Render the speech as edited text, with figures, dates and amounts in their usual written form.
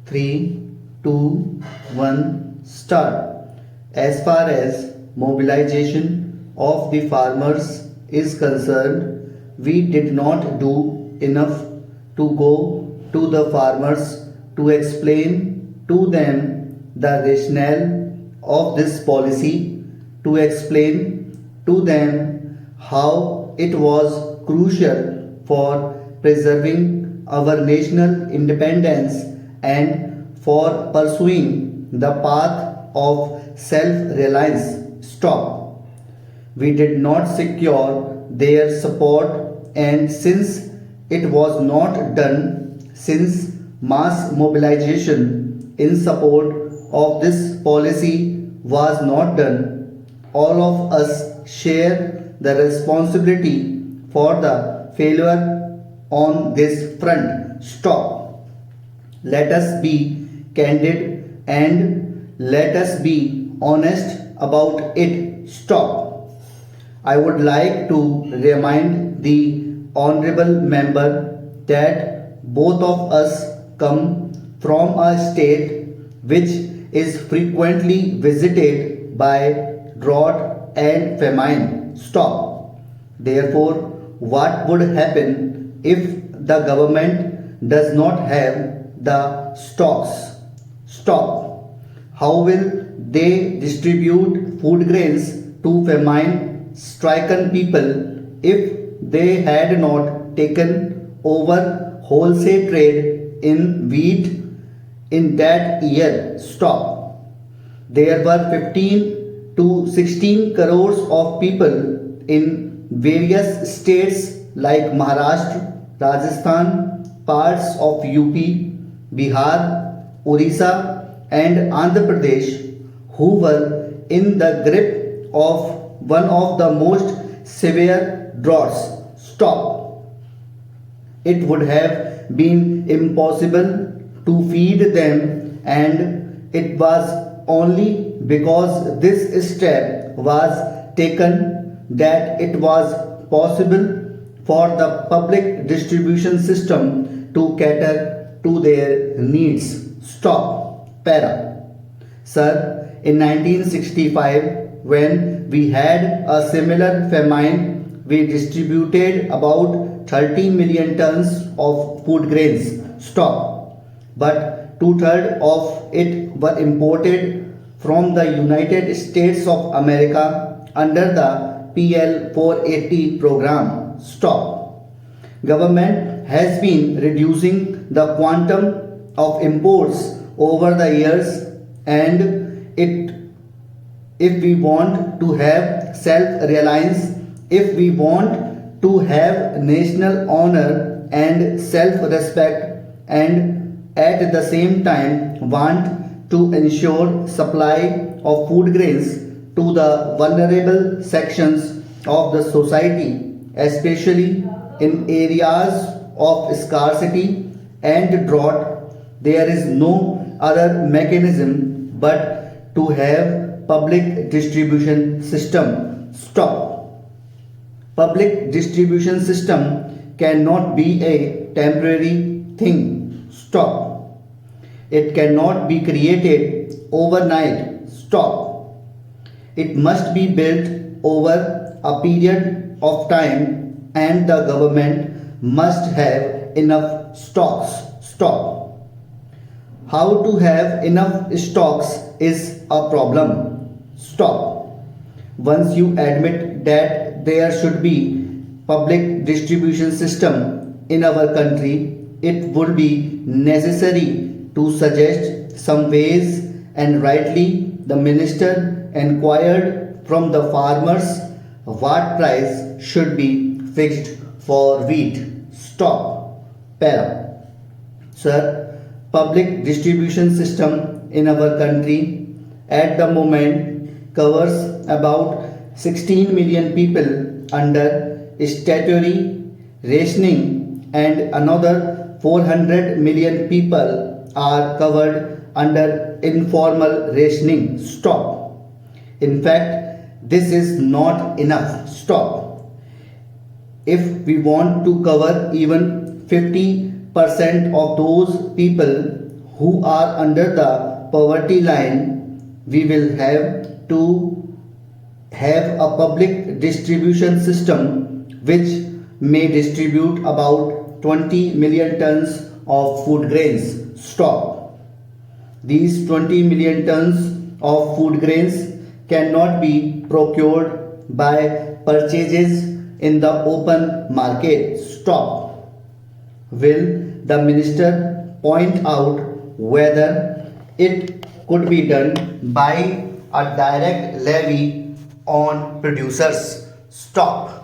3, 2, 1, start. As far as mobilization of the farmers is concerned, we did not do enough to go to the farmers to explain to them the rationale of this policy, to explain to them how it was crucial for preserving our national independence and for pursuing the path of self reliance. Stop. We did not secure their support, and since it was not done, since mass mobilization in support of this policy was not done, all of us share the responsibility for the failure on this front. Stop. Let us be candid and let us be honest about it. Stop. I would like to remind the honorable member that both of us come from a state which is frequently visited by drought and famine. Stop. Therefore, what would happen if the government does not have the stocks? Stop. How will they distribute food grains to famine stricken people if they had not taken over wholesale trade in wheat in that year? Stop. There were 15 to 16 crores of people in various states like Maharashtra, Rajasthan, parts of UP, Bihar, Orissa, and Andhra Pradesh who were in the grip of one of the most severe droughts. Stop. It would have been impossible to feed them, and it was only because this step was taken that it was possible for the public distribution system to cater to their needs. Stop. Para. Sir, in 1965, when we had a similar famine, we distributed about 30 million tons of food grains. Stop. But two-thirds of it were imported from the United States of America under the PL 480 program. Stop. Government has been reducing the quantum of imports over the years, and if we want to have self-reliance, if we want to have national honor and self-respect, and at the same time want to ensure supply of food grains to the vulnerable sections of the society, especially in areas of scarcity and drought, there is no other mechanism but to have public distribution system. Stop. Public distribution system cannot be a temporary thing. Stop. It cannot be created overnight. Stop. It must be built over a period of time, and the government must have enough stocks. Stop. How to have enough stocks is a problem. Stop. Once you admit that there should be public distribution system in our country, it would be necessary to suggest some ways, and rightly the minister inquired from the farmers what price should be fixed for wheat. Stop. Para. Sir, public distribution system in our country at the moment covers about 16 million people under statutory rationing, and another 400 million people are covered under informal rationing. Stop. In fact, this is not enough. Stop. If we want to cover even 50% of those people who are under the poverty line. We will have to have a public distribution system which may distribute about 20 million tons of food grains. Stop. These 20 million tons of food grains cannot be procured by purchases in the open market. Stop. Will the minister point out whether it could be done by a direct levy on producers? Stop.